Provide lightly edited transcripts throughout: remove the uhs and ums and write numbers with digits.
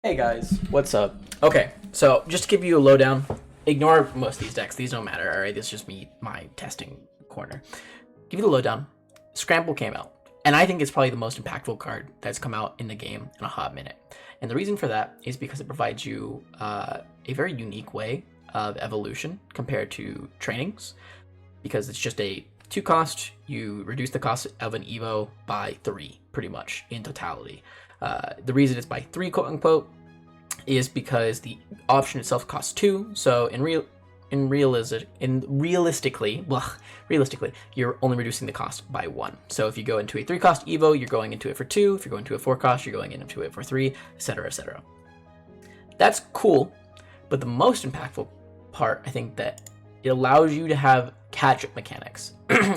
Hey guys, what's up? Okay, so just to give you a lowdown, ignore most of these decks. These don't matter, alright? This is just my testing corner. Give you the lowdown. Scramble came out, and I think it's probably the most impactful card that's come out in the game in a hot minute. And the reason for that is because it provides you a very unique way of evolution compared to trainings, because it's just a 2 cost. You reduce the cost of an Evo by 3, pretty much, in totality. The reason it's by 3, quote unquote, is because the option itself costs 2. So realistically, you're only reducing the cost by 1. So if you go into a 3 cost Evo, you're going into it for 2. If you're going to a 4 cost, you're going into it for 3, etc., etc. That's cool, but the most impactful part, I think, that it allows you to have catch-up mechanics,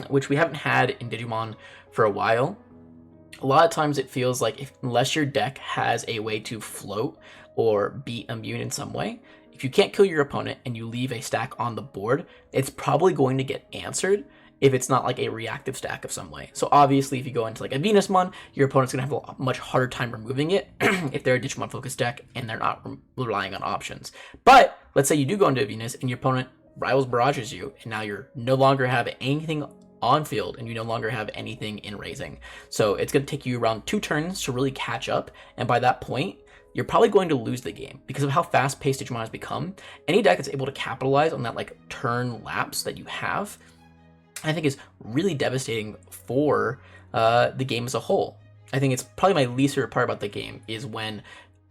which we haven't had in Digimon for a while. A lot of times it feels like unless your deck has a way to float or be immune in some way, if you can't kill your opponent and you leave a stack on the board, it's probably going to get answered if it's not like a reactive stack of some way. So obviously if you go into like a Venusmon, your opponent's going to have a much harder time removing it if they're a Digimon focused deck and they're not relying on options. But let's say you do go into a Venus and your opponent rivals barrages you, and now you're no longer have anything on field and you no longer have anything in raising. So it's going to take you around 2 turns to really catch up, and by that point you're probably going to lose the game because of how fast-paced Digimon has become. Any deck that's able to capitalize on that like turn lapse that you have, I think, is really devastating for the game as a whole. I think it's probably my least favorite part about the game is when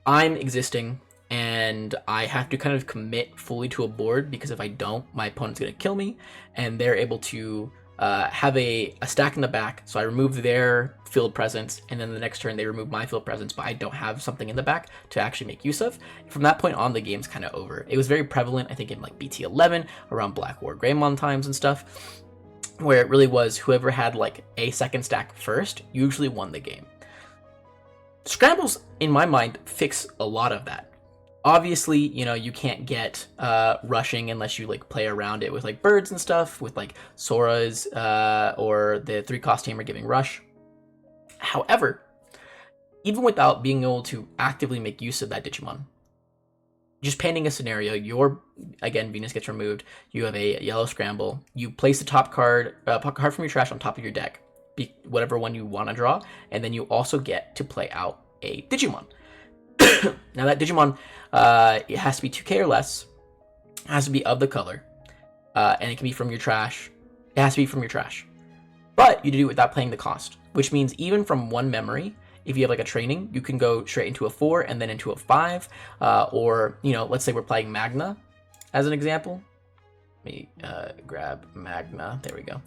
I'm existing and I have to kind of commit fully to a board, because if I don't, my opponent's going to kill me, and they're able to have a stack in the back, so I remove their field presence, and then the next turn they remove my field presence, but I don't have something in the back to actually make use of. From that point on, the game's kind of over. It was very prevalent, I think, in like BT11, around Black War Greymon times and stuff, where it really was whoever had like a second stack first usually won the game. Scrambles, in my mind, fix a lot of that. Obviously, you know, you can't get rushing unless you like play around it with like birds and stuff, with like Sora's or the 3 cost tamer giving rush. However, even without being able to actively make use of that Digimon, just painting a scenario, again, Venus gets removed, you have a yellow Scramble, you place the top card from your trash on top of your deck, whatever one you want to draw, and then you also get to play out a Digimon. Now that Digimon, it has to be 2k or less, it has to be of the color, and it can be from your trash. It has to be from your trash, but you do it without paying the cost, which means even from 1 memory, if you have like a training, you can go straight into a 4 and then into a 5, or, you know, let's say we're playing Magna as an example. Let me grab Magna. There we go.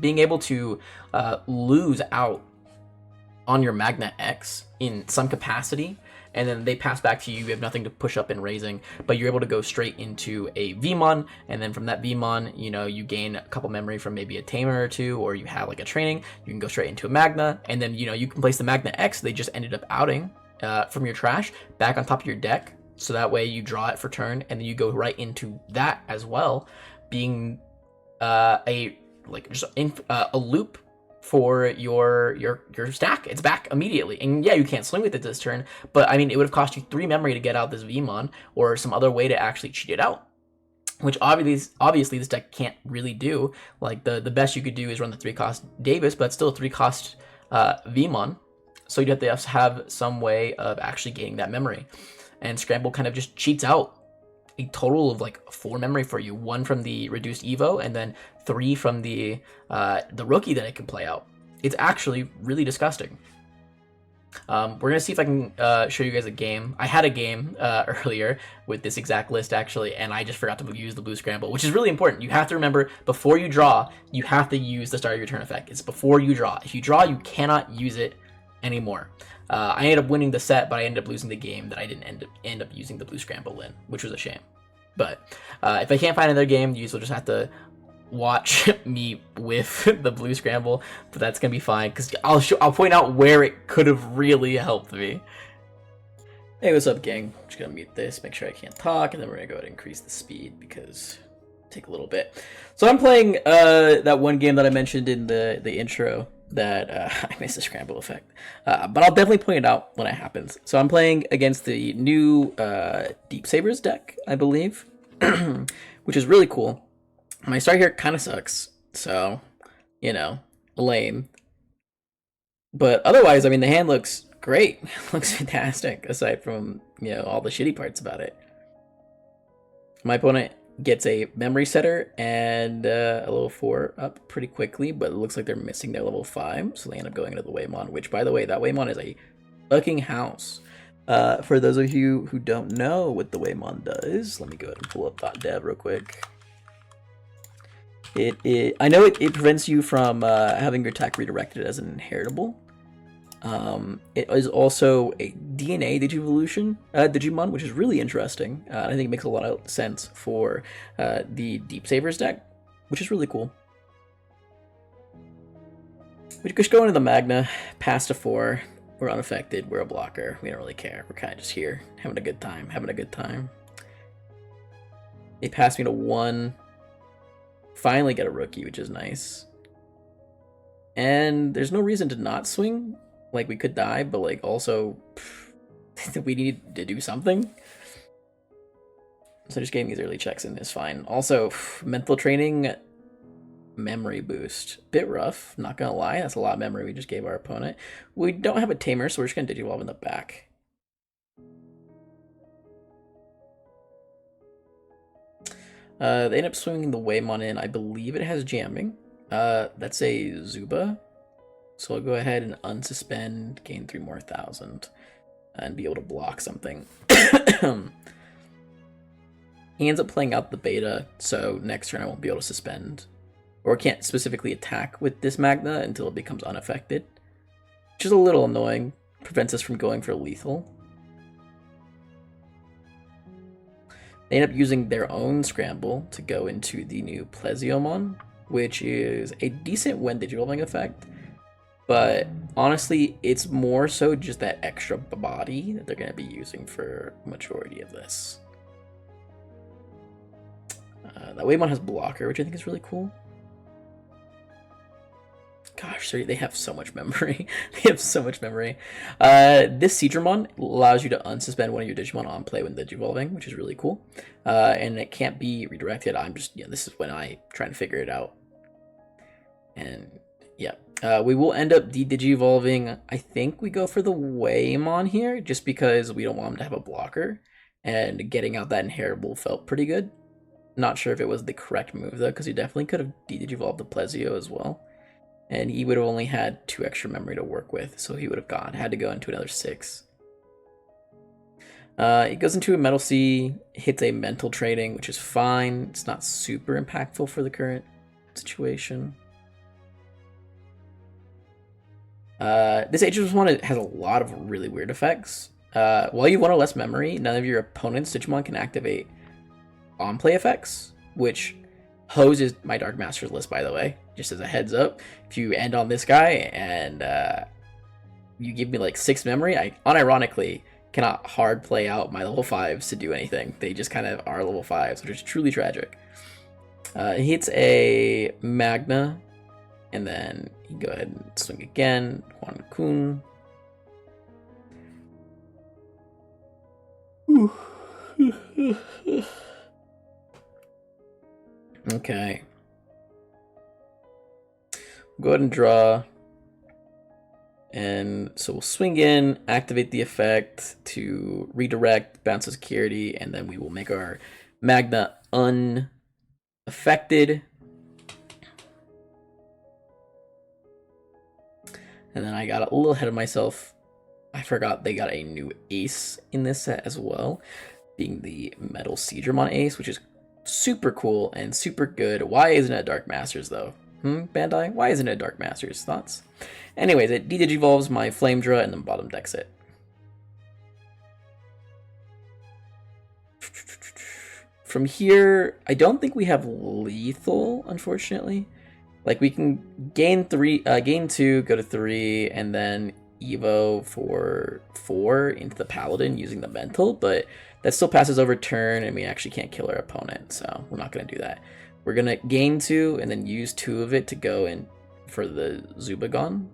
Being able to lose out on your Magna X in some capacity, and then they pass back to you. You have nothing to push up in raising, but you're able to go straight into a Vmon, and then from that Vmon, you know, you gain a couple memory from maybe a Tamer or 2, or you have like a training, you can go straight into a Magna, and then, you know, you can place the Magna X they just ended up outing from your trash back on top of your deck, so that way you draw it for turn, and then you go right into that as well, being a loop for your stack. It's back immediately, and yeah, you can't swing with it this turn, but I mean, it would have cost you 3 memory to get out this Vmon, or some other way to actually cheat it out, which obviously this deck can't really do. Like the best you could do is run the 3 cost Davis, but it's still a 3 cost Vmon, so you'd have to have some way of actually gaining that memory, and Scramble kind of just cheats out a total of like 4 memory for you, 1 from the reduced Evo, and then 3 from the rookie that it can play out. It's actually really disgusting. We're gonna see if I can show you guys a game. I had a game earlier with this exact list actually, and I just forgot to use the blue Scramble, which is really important. You have to remember, before you draw, you have to use the start of your turn effect. It's before you draw. If you draw, you cannot use it anymore. I ended up winning the set, but I ended up losing the game that I didn't end up using the blue Scramble in, which was a shame. But if I can't find another game, you will just have to watch me with the blue Scramble, but that's gonna be fine, because I'll point out where it could have really helped me. Hey, what's up, gang? I'm just gonna mute this, make sure I can't talk, and then we're gonna go ahead and increase the speed because it'll take a little bit. So I'm playing that one game that I mentioned in the intro. that I missed the scramble effect. But I'll definitely point it out when it happens. So I'm playing against the new Deep Sabers deck, I believe, which is really cool. My start here kind of sucks, so, you know, lame. But otherwise, I mean, the hand looks great. It looks fantastic, aside from, you know, all the shitty parts about it. My opponent gets a memory setter and a level 4 up pretty quickly, but it looks like they're missing their level 5, so they end up going into the Waymon, which, by the way, that Waymon is a fucking house. For those of you who don't know what the Waymon does, let me go ahead and pull up .dev real quick. I know it prevents you from having your attack redirected as an inheritable. It is also a DNA Digimon, which is really interesting. I think it makes a lot of sense for the Deep Sabers deck, which is really cool. We just go into the Magna, pass to 4. We're unaffected. We're a blocker. We don't really care. We're kind of just here, having a good time. They pass me to 1. Finally get a rookie, which is nice. And there's no reason to not swing. Like, we could die, but, like, also, we need to do something. So just getting these early checks in is fine. Also, mental training, memory boost. Bit rough, not gonna lie. That's a lot of memory we just gave our opponent. We don't have a tamer, so we're just gonna Digivolve in the back. They end up swinging the Waymon in. I believe it has jamming. That's a Zuba. So I'll go ahead and unsuspend, gain 3 more thousand, and be able to block something. He ends up playing out the beta, so next turn I won't be able to suspend. Or can't specifically attack with this Magna until it becomes unaffected. Which is a little annoying. Prevents us from going for lethal. They end up using their own Scramble to go into the new Plesiommon, which is a decent when Digivolving effect. But honestly, it's more so just that extra body that they're going to be using for majority of this. That Waymon has blocker, which I think is really cool. Gosh, sorry, they have so much memory. This Seadramon allows you to unsuspend one of your Digimon on play when Digivolving, which is really cool. And it can't be redirected. I'm just, this is when I try and figure it out. And yeah. We will end up de-Digivolving. I think we go for the Waymon here, just because we don't want him to have a blocker. And getting out that inheritable felt pretty good. Not sure if it was the correct move, though, because he definitely could have de-Digivolved the Plesio as well. And he would have only had 2 extra memory to work with, so he would have had to go into another 6. It goes into a Metal Sea, hits a mental training, which is fine. It's not super impactful for the current situation. This Ageless one has a lot of really weird effects. While you have 1 or less memory, none of your opponent's Digimon can activate on-play effects, which hoses my Dark Masters list, by the way, just as a heads up. If you end on this guy and you give me like 6 memory, I unironically cannot hard play out my level 5s to do anything. They just kind of are level 5s, which is truly tragic. It hits a Magna, and then you go ahead and swing again. Juan Kun. Okay. Go ahead and draw. And so we'll swing in, activate the effect to redirect, bounce the security, and then we will make our Magna unaffected. And then I got a little ahead of myself. I forgot they got a new ace in this set as well, being the Metal Seadramon ace, which is super cool and super good. Why isn't it Dark Masters, though? Bandai? Why isn't it Dark Masters? Thoughts? Anyways, it de-digivolves my Flamedra and then bottom decks it. From here, I don't think we have lethal, unfortunately. Like, we can gain 2, go to 3, and then Evo for 4 into the Paladin using the mental, but that still passes over turn, and we actually can't kill our opponent, so we're not going to do that. We're going to gain 2, and then use 2 of it to go and for the Zubagon.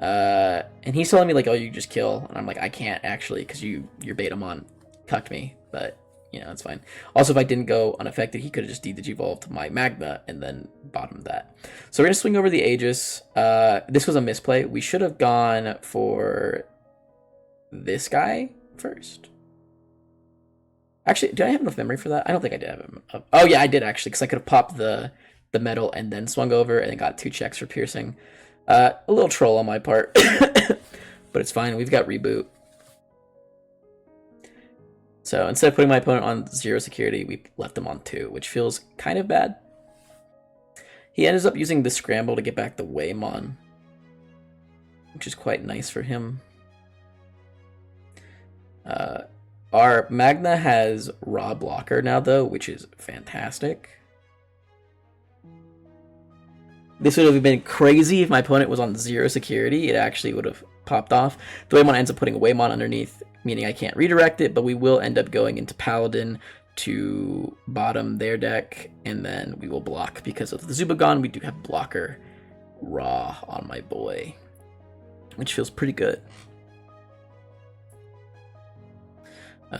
And he's telling me like, oh, you just kill, and I'm like, I can't actually, because your Betamon cucked me, but you know, it's fine. Also, if I didn't go unaffected, he could have just de-digivolved my Magna and then bottomed that. So we're gonna swing over the Aegis. This was a misplay. We should have gone for this guy first. Actually, do I have enough memory for that? I don't think I did have enough. Oh yeah, I did actually, because I could have popped the metal and then swung over and then got 2 checks for piercing. A little troll on my part, but it's fine. We've got reboot. So instead of putting my opponent on 0 security, we left him on 2, which feels kind of bad. He ends up using the Scramble to get back the Waymon, which is quite nice for him. Our Magna has Raw Blocker now, though, which is fantastic. This would have been crazy if my opponent was on 0 security. It actually would have popped off. The Waymon ends up putting a Waymon underneath, meaning I can't redirect it, but we will end up going into Paladin to bottom their deck, and then we will block. Because of the Zubagon, we do have Blocker Raw on my boy, which feels pretty good.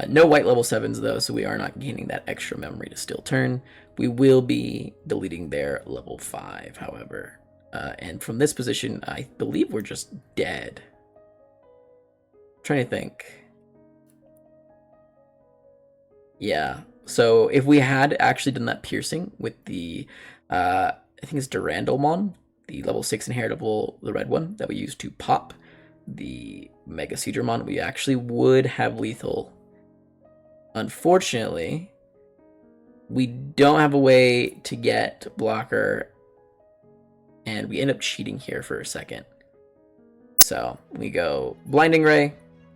No white level 7s though, so we are not gaining that extra memory to still turn. We will be deleting their level 5, however. And from this position, I believe we're just dead. I'm trying to think. Yeah, so if we had actually done that piercing with the, I think it's Durandalmon, the level 6 inheritable, the red one, that we used to pop the Mega Seedramon, we actually would have lethal. Unfortunately, we don't have a way to get Blocker, and we end up cheating here for a second. So we go Blinding Ray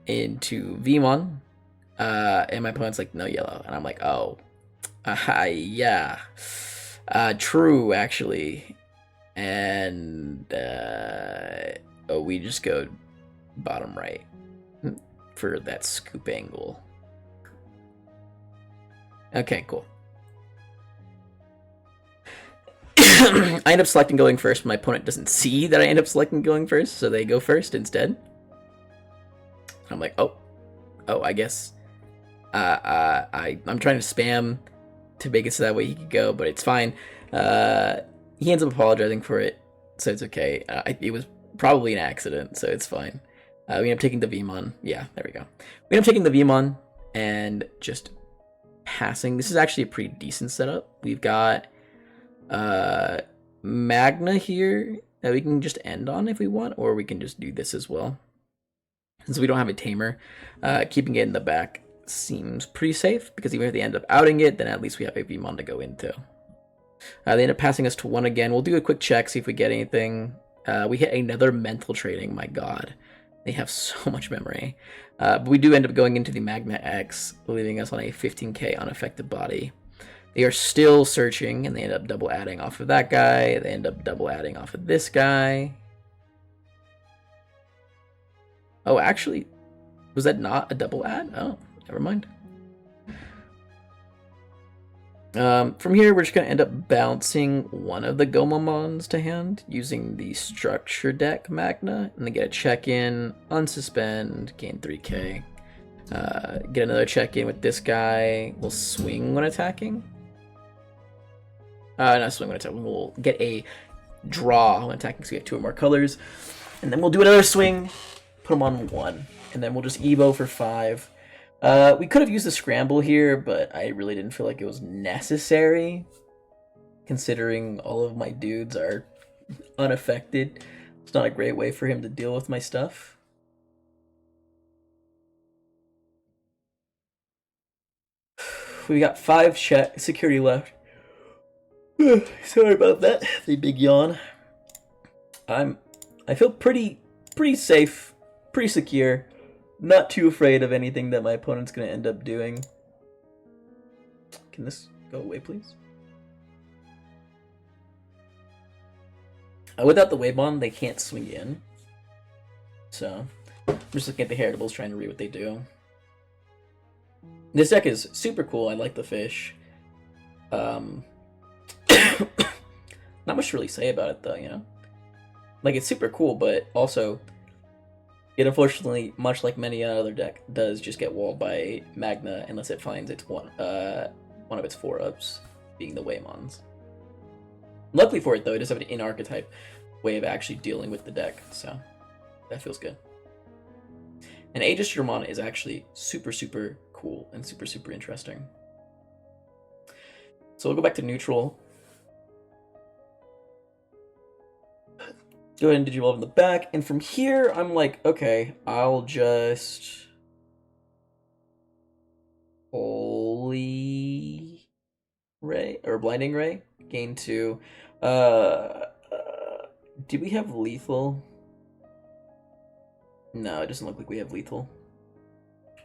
into Vmon, and my opponent's like, no yellow, and I'm like, oh, yeah, true, actually. And oh, we just go bottom right for that scoop angle. Okay, cool. I end up selecting going first, but my opponent doesn't see that I end up selecting going first, so they go first instead. I'm like, oh, I guess I'm trying to spam to make it so that way he could go, but it's fine. He ends up apologizing for it, so it's okay. It was probably an accident, so it's fine. We end up taking the Vmon. Yeah, there we go. We end up taking the Vmon and just passing. This is actually a pretty decent setup. We've got Magna here that we can just end on if we want, or we can just do this as well. Since we don't have a tamer, keeping it in the back seems pretty safe, because even if they end up outing it, then at least we have a Vmon to go into. They end up passing us to 1 again. We'll do a quick check, see if we get anything. We hit another mental trading. My god, they have so much memory. But we do end up going into the Magna X, leaving us on a 15k unaffected body. They are still searching, and they end up double adding off of that guy. They end up double adding off of this guy. Oh, actually, was that not a double add? Oh, never mind. From here, we're just going to end up bouncing one of the Gomamons to hand using the Structure Deck Magna, and then get a check-in, unsuspend, gain 3k. Get another check-in with this guy. We'll swing when attacking. Not swing when attacking. We'll get a draw when attacking, so we get 2 or more colors. And then we'll do another swing, put them on 1, and then we'll just Evo for 5. We could have used the Scramble here, but I really didn't feel like it was necessary, considering all of my dudes are unaffected. It's not a great way for him to deal with my stuff. We got 5 security left. Sorry about that. The big yawn. I feel pretty safe, pretty secure. Not too afraid of anything that my opponent's going to end up doing. Can this go away, please? Without the Waybomb, they can't swing in. So, I'm just looking at the Heritables, trying to read what they do. This deck is super cool. I like the fish. Not much to really say about it though, you know? Like, it's super cool, but also, it unfortunately, much like many other deck, does just get walled by Magna unless it finds its one of its 4-ups, being the Waymons. Luckily for it though, it does have an in-archetype way of actually dealing with the deck, so that feels good. And Aegis Dramon is actually super, super cool and super, super interesting. So we'll go back to neutral. Go ahead and digivolve in the back, and from here, I'm like, okay, I'll just... Holy Ray, or Blinding Ray, gain 2. Do we have lethal? No, it doesn't look like we have lethal.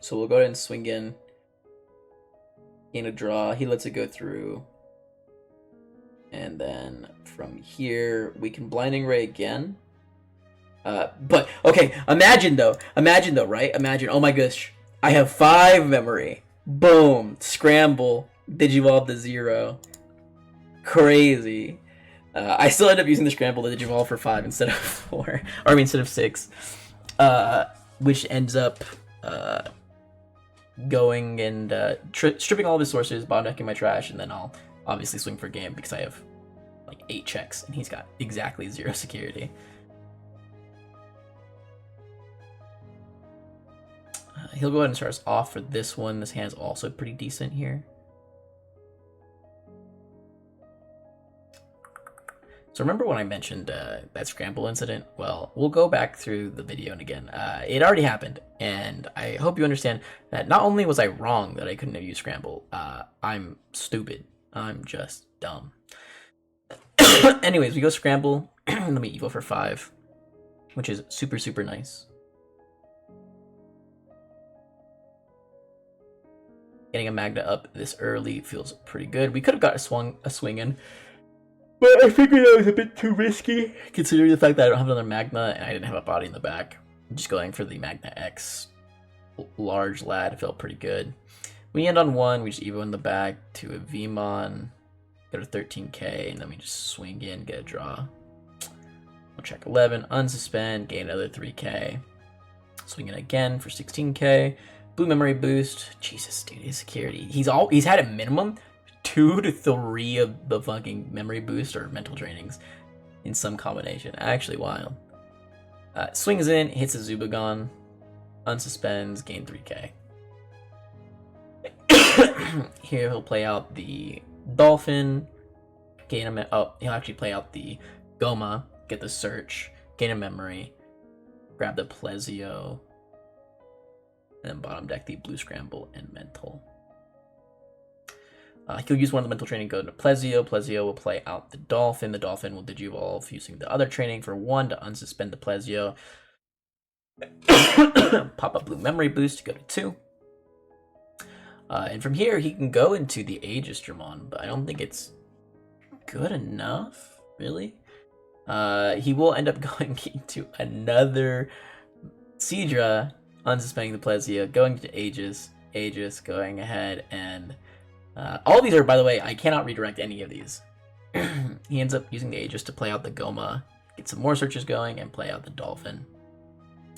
So we'll go ahead and swing in. Gain a draw. He lets it go through. And then from here, we can Blinding Ray again. But, okay, imagine though, right? Imagine, oh my gosh, I have 5 memory. Boom, Scramble, Digivolve to 0. Crazy. I still end up using the Scramble to Digivolve for 5 instead of 4, or I mean instead of 6. Which ends up going and stripping all of his sources, bottom decking my trash, and then I'll obviously swing for game because I have like 8 checks and he's got exactly 0 security. He'll go ahead and start us off for this one. This hand's also pretty decent here. So remember when I mentioned that Scramble incident? Well, we'll go back through the video and again. It already happened, and I hope you understand that not only was I wrong that I couldn't have used Scramble, I'm stupid. I'm just dumb. Anyways, we go Scramble. Let me Evo for 5, which is super, super nice. Getting a Magna up this early feels pretty good. We could have got a swing in, but I figured that was a bit too risky, considering the fact that I don't have another Magna and I didn't have a body in the back. I'm just going for the Magna X. Large lad felt pretty good. We end on 1, we just Evo in the back to a Vmon, go to 13k, and then we just swing in, get a draw. We'll check 11, unsuspend, gain another 3k. Swing in again for 16k. Blue memory boost. Jesus, dude, his security. He's had a minimum 2 to 3 of the fucking memory boost or mental trainings in some combination. Actually wild. Swings in, hits a Zubagon, unsuspends, gain 3k. Here he'll play out the Dolphin, gain a he'll actually play out the Goma, get the search, gain a memory, grab the Plezio, and then bottom deck the blue Scramble and mental. He'll use one of the mental training, go to Plezio. Plezio will play out the Dolphin. The Dolphin will digivolve using the other training for 1 to unsuspend the Plezio. Pop up blue memory boost to go to 2. And from here, he can go into the Aegis Dramon, but I don't think it's good enough, really. He will end up going into another Seadra, unsuspending the Plezia, going to Aegis, going ahead, and all of these are, by the way, I cannot redirect any of these. He ends up using the Aegis to play out the Goma, get some more searches going, and play out the Dolphin.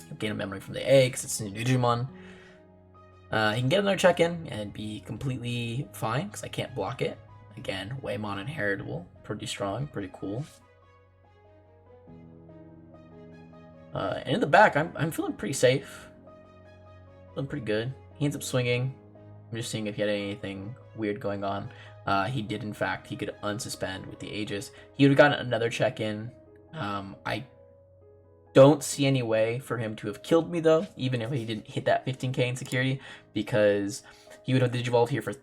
He'll gain a memory from the A because it's a new Digimon. He can get another check-in and be completely fine because I can't block it. Again, Waymon inheritable, pretty strong, pretty cool. And in the back, I'm feeling pretty safe. Feeling pretty good. He ends up swinging. I'm just seeing if he had anything weird going on. He did, in fact. He could unsuspend with the Aegis. He would have gotten another check-in. I don't see any way for him to have killed me, though, even if he didn't hit that 15k in security, because he would have Digivolved here for,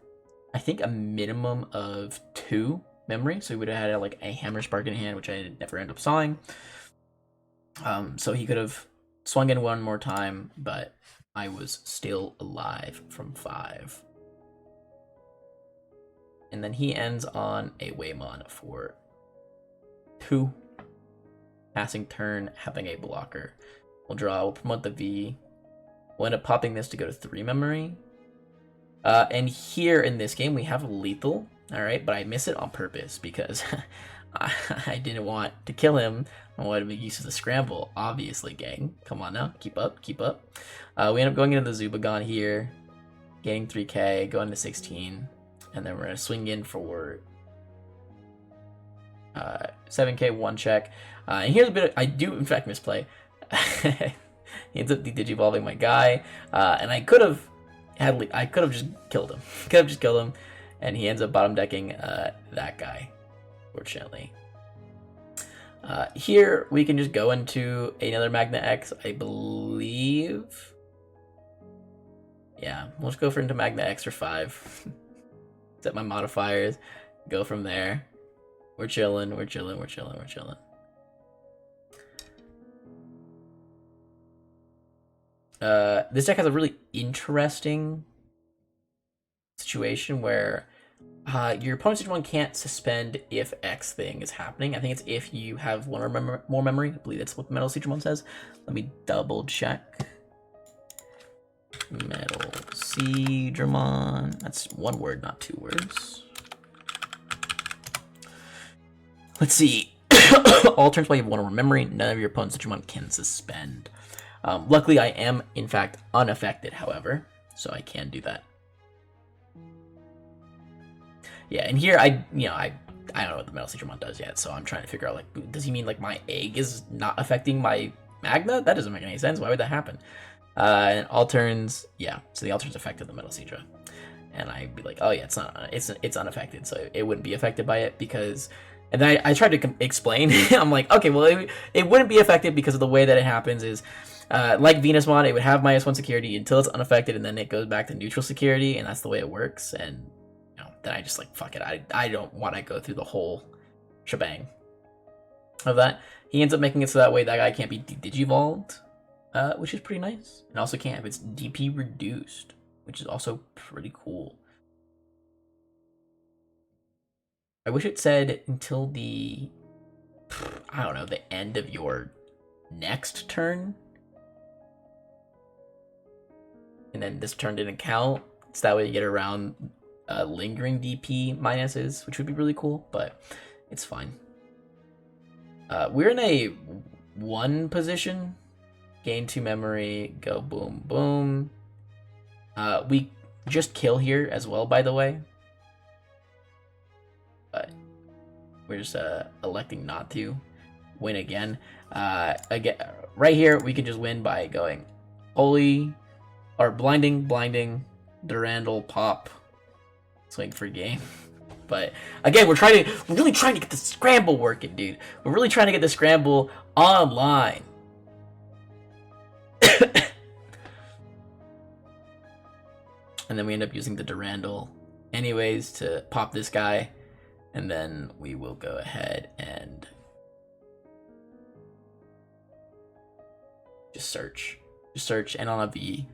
I think, a minimum of 2 memory. So he would have had like a Hammer Spark in hand, which I never end up sawing. So he could have swung in one more time, but I was still alive from 5. And then he ends on a Waymon for 2. Passing turn, having a blocker. We'll draw, we'll promote the V. We'll end up popping this to go to 3 memory. And here in this game, we have lethal. Alright, but I miss it on purpose because I didn't want to kill him. I wanted to make use of the scramble, obviously, gang. Come on now, keep up, keep up. We end up going into the Zubagon here, getting 3k, going to 16, and then we're gonna swing in for 7k, one check. And here's a bit I do in fact misplay. He ends up digivolving my guy, and I could have just killed him. And he ends up bottom decking that guy, fortunately. Here we can just go into another Magna X, I believe. Yeah, let's go into Magna X for 5. Set my modifiers, go from there. We're chilling. This deck has a really interesting situation where your opponent's Digimon can't suspend if X thing is happening. I think it's if you have one or more memory. I believe that's what Metal Digimon says. Let me double check. Metal Digimon. That's one word, not 2 words. Let's see. All turns while you have one or more memory, none of your opponent's Digimon can suspend. Luckily, I am, in fact, unaffected, however, so I can do that. Yeah, and here, I don't know what the Metal Digimon does yet, so I'm trying to figure out, like, does he mean, like, my egg is not affecting my Magna? That doesn't make any sense. Why would that happen? And all turns, yeah, so the all turns affected the Metal Sidra. And I'd be like, oh yeah, it's unaffected, so it wouldn't be affected by it because... And then I tried to explain. I'm like, okay, well, it wouldn't be affected because of the way that it happens is, like Venusmon, it would have -1 security until it's unaffected, and then it goes back to neutral security, and that's the way it works. And then I just like, fuck it, I don't want to go through the whole shebang of that. He ends up making it so that way that guy can't be digivolved, which is pretty nice. And also can't have its DP reduced, which is also pretty cool. I wish it said until the, I don't know, the end of your next turn. And then this turn didn't count. So that way you get around lingering DP minuses, which would be really cool, but it's fine. We're in a 1 position. Gain 2 memory, go boom, boom. We just kill here as well, by the way. But we're just electing not to win again. Again, right here, we can just win by going holy, or blinding, Durandal, pop, swing for game. But again, we're really trying to get the scramble working, dude. We're really trying to get the scramble online. And then we end up using the Durandal anyways to pop this guy. And then we will go ahead and just search. And on a V.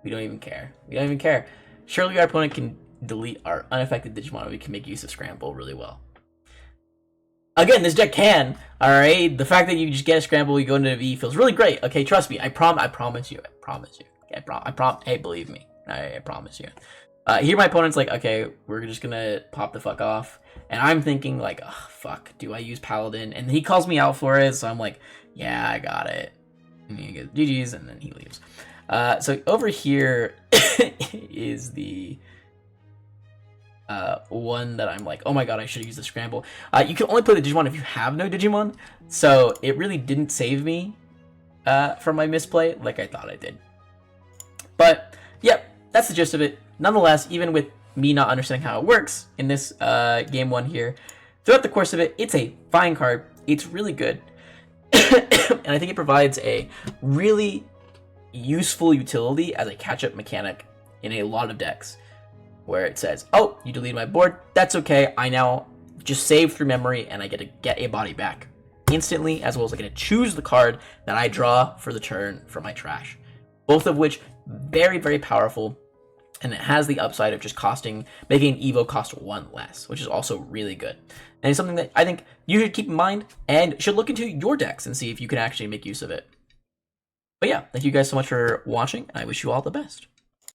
We don't even care. Surely our opponent can delete our unaffected Digimon. We can make use of Scramble really well. Again, this deck can. Alright? The fact that you just get a Scramble, you go into a V feels really great. Okay, trust me. I promise you. Okay, hey, believe me. I promise you. Here my opponent's like, okay, we're just gonna pop the fuck off. And I'm thinking like, oh, fuck, do I use Paladin? And he calls me out for it, so I'm like, yeah, I got it. And he goes, GG's, and then he leaves. So over here is the one that I'm like, oh my god, I should have used the Scramble. You can only play the Digimon if you have no Digimon, so it really didn't save me from my misplay like I thought it did. But, yep, that's the gist of it. Nonetheless, even with me not understanding how it works in this game 1 here, throughout the course of it, it's a fine card. It's really good. And I think it provides a really useful utility as a catch-up mechanic in a lot of decks, where it says, oh, you deleted my board, that's okay, I now just save through memory and I get to get a body back instantly, as well as I get to choose the card that I draw for the turn from my trash. Both of which, very, very powerful, and it has the upside of just making Evo cost 1 less, which is also really good. And it's something that I think you should keep in mind and should look into your decks and see if you can actually make use of it. But yeah, thank you guys so much for watching, and I wish you all the best.